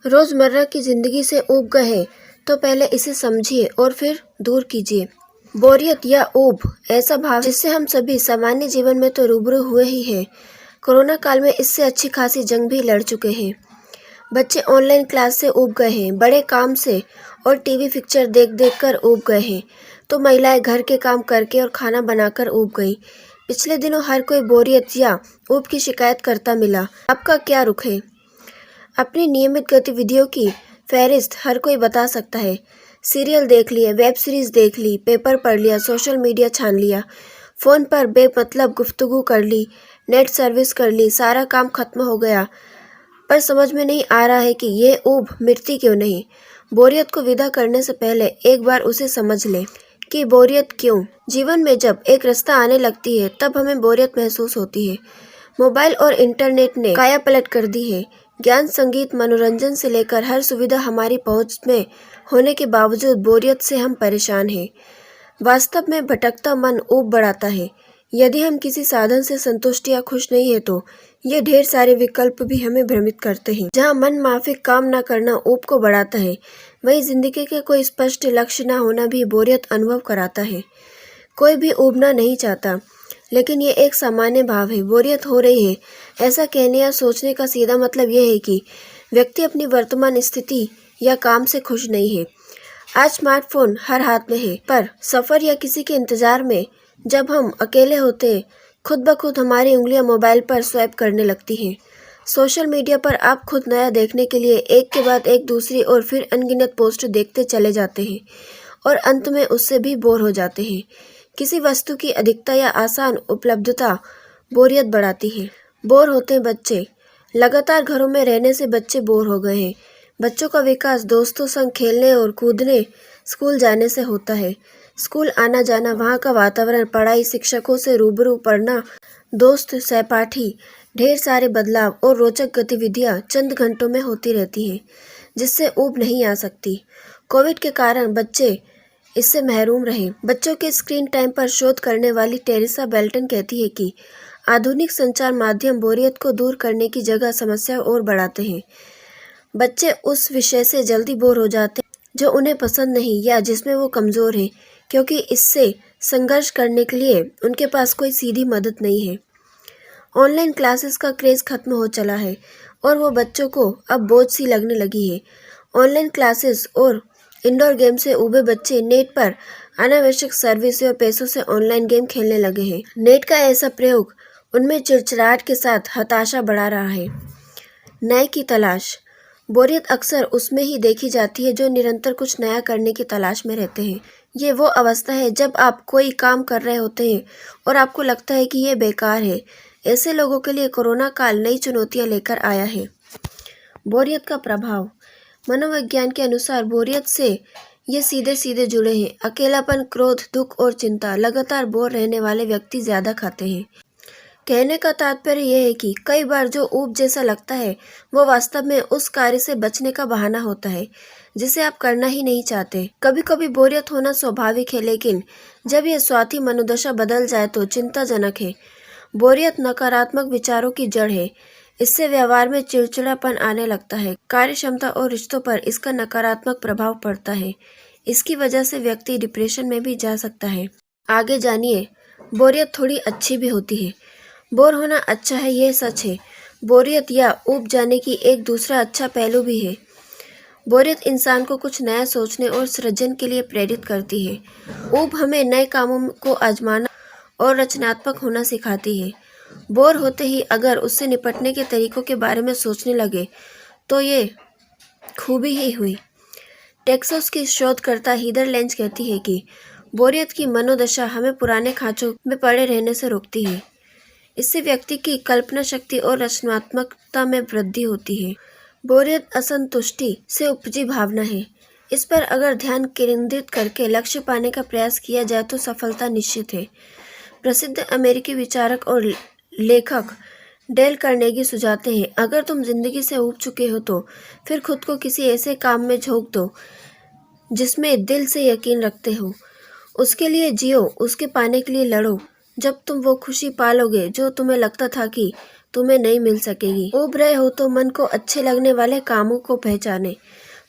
रोज़मर्रा की ज़िंदगी से ऊब गए हैं तो पहले इसे समझिए और फिर दूर कीजिए। बोरियत या ऊब ऐसा भाव जिससे हम सभी सामान्य जीवन में तो रूबरू हुए ही हैं। कोरोना काल में इससे अच्छी खासी जंग भी लड़ चुके हैं। बच्चे ऑनलाइन क्लास से ऊब गए हैं, बड़े काम से और टीवी पिक्चर देख देख कर ऊब गए हैं, तो महिलाएं घर के काम करके और खाना बनाकर ऊब गई। पिछले दिनों हर कोई बोरियत या ऊब की शिकायत करता मिला। आपका क्या रुख है? अपनी नियमित गतिविधियों की फहरिस्त हर कोई बता सकता है। सीरियल देख लिए, वेब सीरीज देख ली, पेपर पढ़ लिया, सोशल मीडिया छान लिया, फ़ोन पर बेमतलब गुफ्तगू कर ली, नेट सर्विस कर ली, सारा काम खत्म हो गया। पर समझ में नहीं आ रहा है कि ये ऊब मिटती क्यों नहीं। बोरियत को विदा करने से पहले एक बार उसे समझ लें कि बोरियत क्यों। जीवन में जब एक रास्ता आने लगती है तब हमें बोरियत महसूस होती है। मोबाइल और इंटरनेट ने काया पलट कर दी है। ज्ञान, संगीत, मनोरंजन से लेकर हर सुविधा हमारी पहुंच में होने के बावजूद बोरियत से हम परेशान हैं। वास्तव में भटकता मन ऊब बढ़ाता है। यदि हम किसी साधन से संतुष्ट या खुश नहीं है तो ये ढेर सारे विकल्प भी हमें भ्रमित करते हैं। जहाँ मन माफिक काम न करना ऊब को बढ़ाता है, वहीं जिंदगी के कोई स्पष्ट लक्ष्य न होना भी बोरियत अनुभव कराता है। कोई भी ऊबना नहीं चाहता, लेकिन ये एक सामान्य भाव है। बोरियत हो रही है ऐसा कहने या सोचने का सीधा मतलब यह है कि व्यक्ति अपनी वर्तमान स्थिति या काम से खुश नहीं है। आज स्मार्टफोन हर हाथ में है, पर सफर या किसी के इंतजार में जब हम अकेले होते हैं, खुद ब खुद हमारी उंगलियां मोबाइल पर स्वैप करने लगती हैं। सोशल मीडिया पर आप खुद नया देखने के लिए एक के बाद एक दूसरी और फिर अनगिनत पोस्ट देखते चले जाते हैं और अंत में उससे भी बोर हो जाते हैं। किसी वस्तु की अधिकता या आसान उपलब्धता बोरियत बढ़ाती है। बोर होते हैं बच्चे। लगातार घरों में रहने से बच्चे बोर हो गए हैं। बच्चों का विकास दोस्तों संग खेलने और कूदने, स्कूल जाने से होता है। स्कूल आना जाना, वहाँ का वातावरण, पढ़ाई, शिक्षकों से रूबरू पढ़ना, दोस्त, सहपाठी, ढेर सारे बदलाव और रोचक गतिविधियाँ चंद घंटों में होती रहती हैं, जिससे ऊब नहीं आ सकती। कोविड के कारण बच्चे इससे महरूम रहे। बच्चों के स्क्रीन टाइम पर शोध करने वाली टेरेसा बेल्टन कहती है कि आधुनिक संचार माध्यम बोरियत को दूर करने की जगह समस्या और बढ़ाते हैं। बच्चे उस विषय से जल्दी बोर हो जाते हैं जो उन्हें पसंद नहीं या जिसमें वो कमज़ोर हैं, क्योंकि इससे संघर्ष करने के लिए उनके पास कोई सीधी मदद नहीं है। ऑनलाइन क्लासेस का क्रेज़ खत्म हो चला है और वो बच्चों को अब बोझ सी लगने लगी है। ऑनलाइन क्लासेस और इंडोर गेम से ऊबे बच्चे नेट पर अनावश्यक सर्विस और पैसों से ऑनलाइन गेम खेलने लगे हैं। नेट का ऐसा प्रयोग उनमें चिड़चिड़ाहट के साथ हताशा बढ़ा रहा है। नए की तलाश। बोरियत अक्सर उसमें ही देखी जाती है जो निरंतर कुछ नया करने की तलाश में रहते हैं। ये वो अवस्था है जब आप कोई काम कर रहे होते हैं और आपको लगता है कि ये बेकार है। ऐसे लोगों के लिए कोरोना काल नई चुनौतियां लेकर आया है। बोरियत का प्रभाव। मनोविज्ञान के अनुसार बोरियत से ये सीधे सीधे जुड़े हैं। अकेलापन, क्रोध, दुख और चिंता। लगातार बोर रहने वाले व्यक्ति ज्यादा खाते हैं। कहने का तात्पर्य यह है कि कई बार जो ऊब जैसा लगता है वो वास्तव में उस कार्य से बचने का बहाना होता है जिसे आप करना ही नहीं चाहते। कभी कभी बोरियत होना स्वाभाविक है, लेकिन जब यह स्वार्थी मनोदशा बदल जाए तो चिंताजनक है। बोरियत नकारात्मक विचारों की जड़ है। इससे व्यवहार में चिड़चिड़ापन आने लगता है। कार्य क्षमता और रिश्तों पर इसका नकारात्मक प्रभाव पड़ता है। इसकी वजह से व्यक्ति डिप्रेशन में भी जा सकता है। आगे जानिए, बोरियत थोड़ी अच्छी भी होती है। बोर होना अच्छा है, यह सच है। बोरियत या ऊब जाने की एक दूसरा अच्छा पहलू भी है। बोरियत इंसान को कुछ नया सोचने और सृजन के लिए प्रेरित करती है। ऊब हमें नए कामों को आजमाना और रचनात्मक होना सिखाती है। बोर होते ही अगर उससे निपटने के तरीकों के बारे में सोचने लगे तो ये खूबी ही हुई। टेक्सास की शोधकर्ता हीदर लेंज कहती है कि बोरियत की मनोदशा हमें पुराने खांचों में पड़े रहने से रोकती है। इससे व्यक्ति की कल्पना शक्ति और रचनात्मकता में वृद्धि होती है। बोरियत असंतुष्टि से उपजी भावना है। इस पर अगर ध्यान केंद्रित करके लक्ष्य पाने का प्रयास किया जाए तो सफलता निश्चित है। प्रसिद्ध अमेरिकी विचारक और लेखक डेल कार्नेगी सुझाते हैं, अगर तुम जिंदगी से ऊब चुके हो तो फिर खुद को किसी ऐसे काम में झोंक दो जिसमें दिल से यकीन रखते हो। उसके लिए जियो, उसके पाने के लिए लड़ो। जब तुम वो खुशी पालोगे जो तुम्हें लगता था कि तुम्हें नहीं मिल सकेगी। ऊब रहे हो तो मन को अच्छे लगने वाले कामों को पहचाने।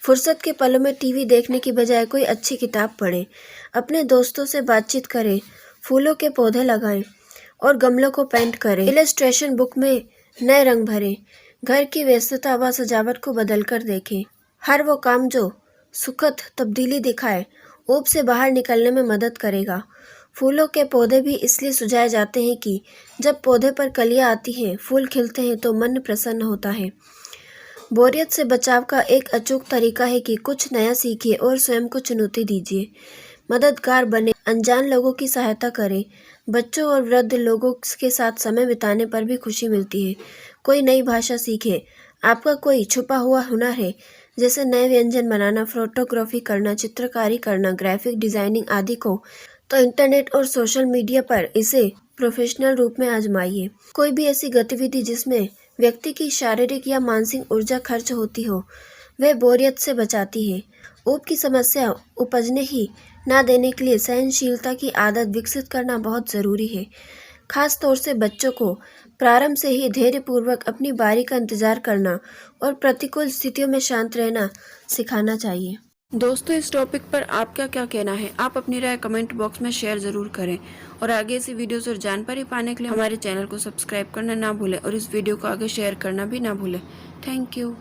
फुर्सत के पलों में टीवी देखने की बजाय कोई अच्छी किताब पढ़ें। अपने दोस्तों से बातचीत करें, फूलों के पौधे लगाएं और गमलों को पेंट करें। इलस्ट्रेशन बुक में नए रंग भरें। घर की व्यस्तता व सजावट को बदलकर देखें। हर वो काम जो सुखद तब्दीली दिखाए ऊब से बाहर निकलने में मदद करेगा। फूलों के पौधे भी इसलिए सुझाए जाते हैं कि जब पौधे पर कलियां आती हैं, फूल खिलते हैं तो मन प्रसन्न होता है। बोरियत से बचाव का एक अचूक तरीका है कि कुछ नया सीखिए और स्वयं को चुनौती दीजिए। मददगार बने, अनजान लोगों की सहायता करें। बच्चों और वृद्ध लोगों के साथ समय बिताने पर भी खुशी मिलती है। कोई नई भाषा सीखें। आपका कोई छुपा हुआ हुनर है, जैसे नए व्यंजन बनाना, फोटोग्राफी करना, चित्रकारी करना, ग्राफिक डिजाइनिंग आदि को, तो इंटरनेट और सोशल मीडिया पर इसे प्रोफेशनल रूप में आजमाइए। कोई भी ऐसी गतिविधि जिसमें व्यक्ति की शारीरिक या मानसिक ऊर्जा खर्च होती हो, वह बोरियत से बचाती है। ऊब की समस्या उपजने ही ना देने के लिए सहनशीलता की आदत विकसित करना बहुत ज़रूरी है। खास तौर से बच्चों को प्रारंभ से ही धैर्यपूर्वक अपनी बारी का इंतजार करना और प्रतिकूल स्थितियों में शांत रहना सिखाना चाहिए। दोस्तों, इस टॉपिक पर आपका क्या कहना है? आप अपनी राय कमेंट बॉक्स में शेयर ज़रूर करें और आगे ऐसी वीडियोस और जानकारी पाने के लिए हमारे चैनल को सब्सक्राइब करना ना भूलें और इस वीडियो को आगे शेयर करना भी ना भूलें। Thank you.